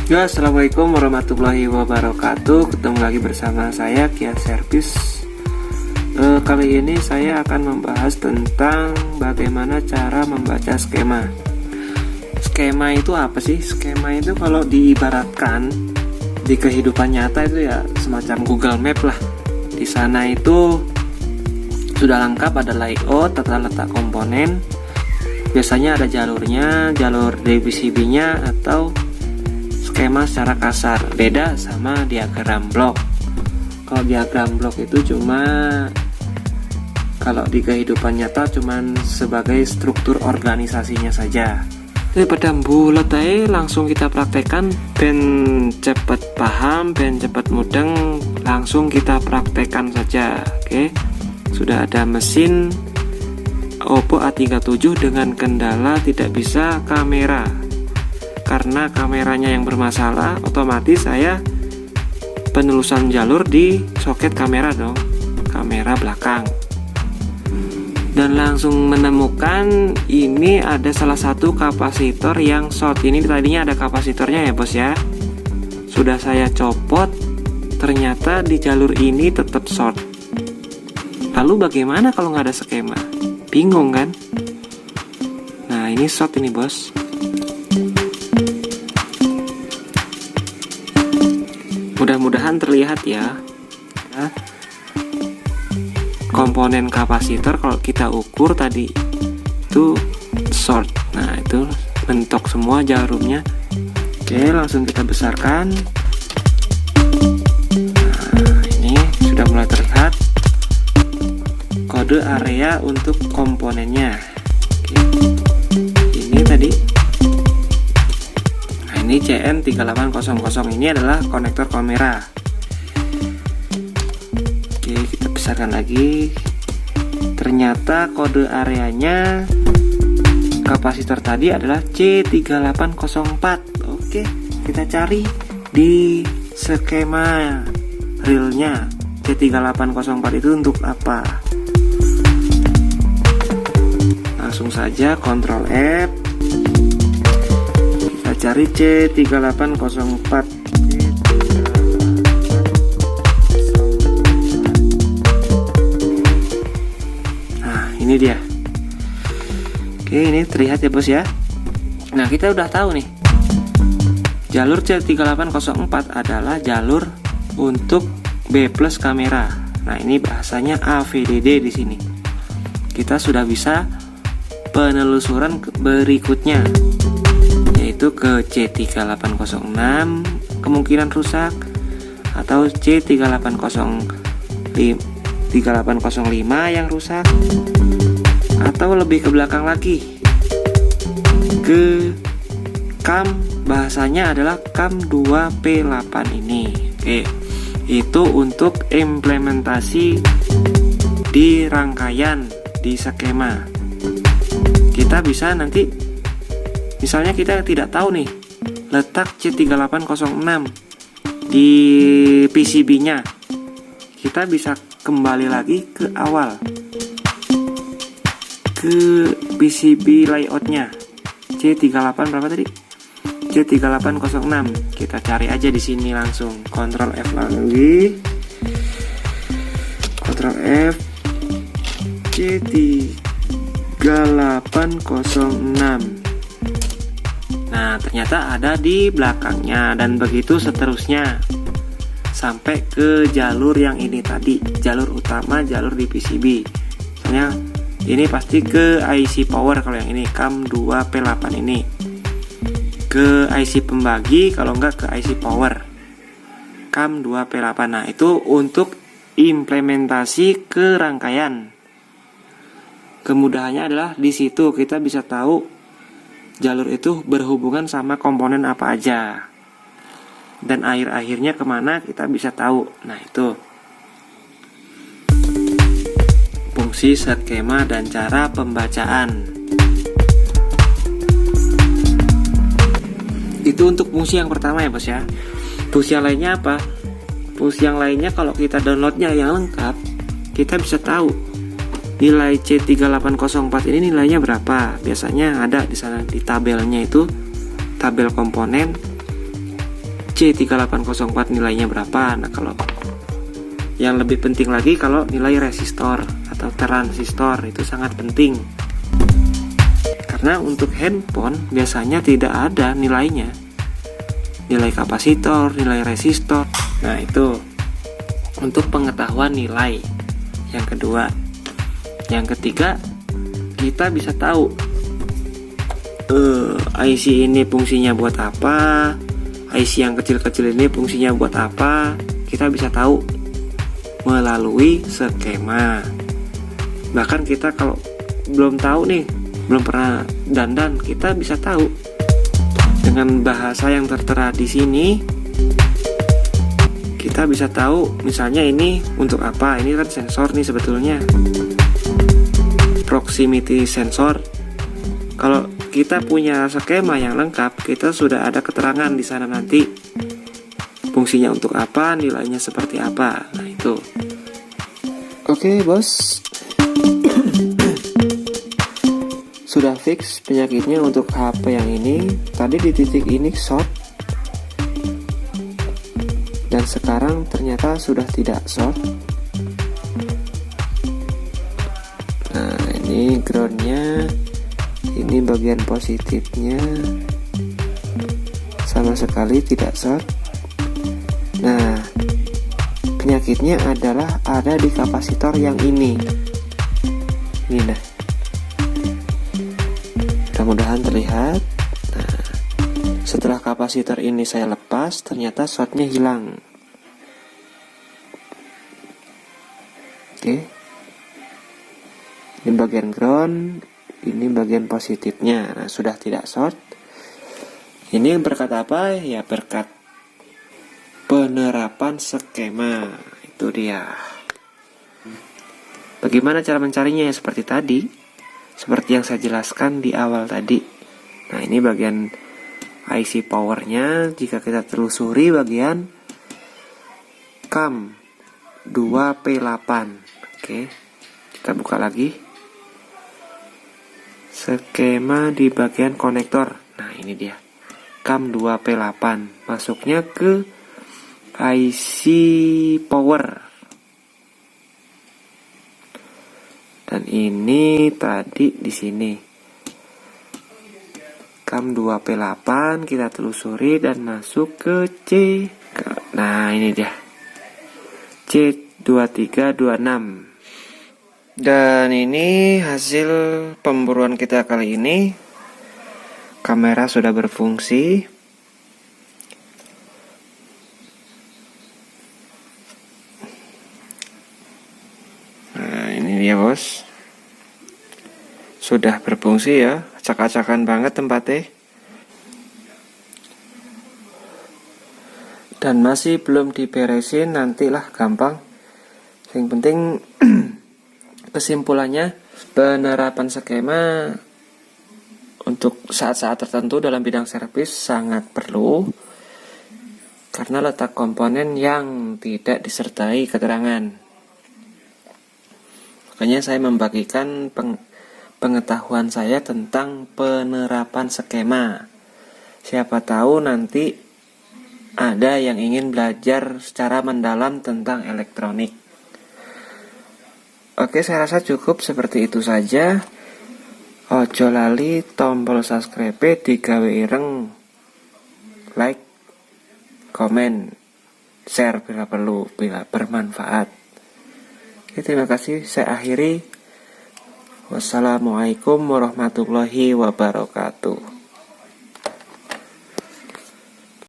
Ya, assalamualaikum warahmatullahi wabarakatuh. Ketemu lagi bersama saya Kia Service. Kali ini saya akan membahas tentang bagaimana cara membaca skema. Skema itu apa sih? Skema itu kalau diibaratkan di kehidupan nyata itu ya semacam Google Map lah. Di sana itu sudah lengkap, ada layout, tata letak komponen. Biasanya ada jalurnya, jalur PCB-nya atau skema secara kasar. Beda sama diagram blok. Kalau diagram blok itu cuma kalau di kehidupan nyata cuman sebagai struktur organisasinya saja. Daripada bulat langsung kita praktekkan, ben cepet paham, ben cepet mudeng, langsung kita praktekkan saja. Oke. Sudah ada mesin Oppo A37 dengan kendala tidak bisa kamera. Karena kameranya yang bermasalah, otomatis saya penelusuran jalur di soket kamera dong, kamera belakang. Dan langsung menemukan ini ada salah satu kapasitor yang short. Ini tadinya ada kapasitornya ya bos ya. Sudah saya copot, ternyata di jalur ini tetap short. Lalu bagaimana kalau nggak ada skema? Bingung kan? Nah ini short ini bos. Mudah-mudahan terlihat ya. Komponen kapasitor kalau kita ukur tadi itu short. Nah itu mentok semua jarumnya. Oke, langsung kita besarkan. Nah ini sudah mulai terlihat kode area untuk komponennya. Oke. Ini tadi. Nah ini CN3800 ini adalah konektor kamera. Oke, kita besarkan lagi. Ternyata kode areanya kapasitor tadi adalah C3804. Oke, kita cari di skema realnya C3804 itu untuk apa. Langsung saja Ctrl F, kita cari C3804. Ini dia. Oke, ini terlihat ya bos ya. Nah kita udah tahu nih, jalur C3804 adalah jalur untuk B+ kamera. Nah ini bahasanya AVDD di sini. Kita sudah bisa penelusuran berikutnya, yaitu ke C3806 kemungkinan rusak, atau C3805 yang rusak, atau lebih ke belakang lagi ke CAM, bahasanya adalah CAM 2P8 ini. Oke, itu untuk implementasi di rangkaian di skema. Kita bisa nanti misalnya kita tidak tahu nih letak C3806 di PCB-nya, kita bisa kembali lagi ke awal, ke PCB layoutnya C38 berapa tadi? C3806. Kita cari aja di sini langsung. Ctrl F lagi. Ctrl F C3806. Nah, ternyata ada di belakangnya dan begitu seterusnya sampai ke jalur yang ini tadi, jalur utama, jalur di PCB. Misalnya ini pasti ke IC power kalau yang ini CAM 2P8 ini, ke IC pembagi kalau enggak ke IC power CAM 2P8. Nah itu untuk implementasi ke rangkaian. Kemudahannya adalah di situ kita bisa tahu jalur itu berhubungan sama komponen apa aja dan akhir-akhirnya kemana kita bisa tahu. Nah itu fungsi skema dan cara pembacaan. Itu untuk fungsi yang pertama ya bos ya. Fungsi yang lainnya apa? Fungsi yang lainnya kalau kita downloadnya yang lengkap, kita bisa tahu nilai C3804 ini nilainya berapa. Biasanya ada di sana di tabelnya, itu tabel komponen C3804 nilainya berapa. Nah, kalau yang lebih penting lagi, kalau nilai resistor atau transistor itu sangat penting. Karena untuk handphone biasanya tidak ada nilainya. Nilai kapasitor, nilai resistor. Nah, itu untuk pengetahuan nilai. Yang kedua. Yang ketiga, kita bisa tahu IC ini fungsinya buat apa, IC yang kecil-kecil ini fungsinya buat apa. Kita bisa tahu melalui skema. Bahkan kita kalau belum tahu nih, belum pernah dandan, kita bisa tahu dengan bahasa yang tertera di sini. Kita bisa tahu misalnya ini untuk apa. Ini kan sensor nih sebetulnya, proximity sensor. Kalau kita punya skema yang lengkap, kita sudah ada keterangan di sana nanti fungsinya untuk apa, nilainya seperti apa. Nah, itu. Oke, bos. Sudah fix penyakitnya untuk HP yang ini. Tadi di titik ini short, dan sekarang ternyata sudah tidak short. Nah, ini groundnya, ini bagian positifnya sama sekali tidak short. Nah, penyakitnya adalah ada di kapasitor yang ini. Ini nah, mudah-mudahan terlihat. Nah, setelah kapasitor ini saya lepas, ternyata shortnya hilang. Oke, ini bagian ground, ini bagian positifnya. Nah, sudah tidak short. Ini berkat apa? Ya, berkat penerapan skema. Itu dia. Bagaimana cara mencarinya? Ya, seperti tadi, seperti yang saya jelaskan di awal tadi. Nah, ini bagian IC powernya. Jika kita telusuri bagian CAM 2P8. Oke, kita buka lagi skema di bagian konektor. Nah, ini dia CAM 2P8, masuknya ke IC power. Dan ini tadi di sini CAM 2P8, kita telusuri dan masuk ke C. Nah, ini dia C2326. Dan ini hasil pemburuan kita kali ini. Kamera sudah berfungsi. Nah, ini dia, bos. Sudah berfungsi ya. Acak-acakan banget tempatnya. Dan masih belum diberesin, nantilah gampang. Yang penting kesimpulannya, penerapan skema untuk saat-saat tertentu dalam bidang servis sangat perlu, karena letak komponen yang tidak disertai keterangan. Makanya saya membagikan pengetahuan saya tentang penerapan skema. Siapa tahu nanti ada yang ingin belajar secara mendalam tentang elektronik. Oke, saya rasa cukup seperti itu saja. Ojo lali tombol subscribe digawe ireng, like, komen, share bila perlu, bila bermanfaat. Oke, terima kasih. Saya akhiri. Wassalamualaikum warahmatullahi wabarakatuh.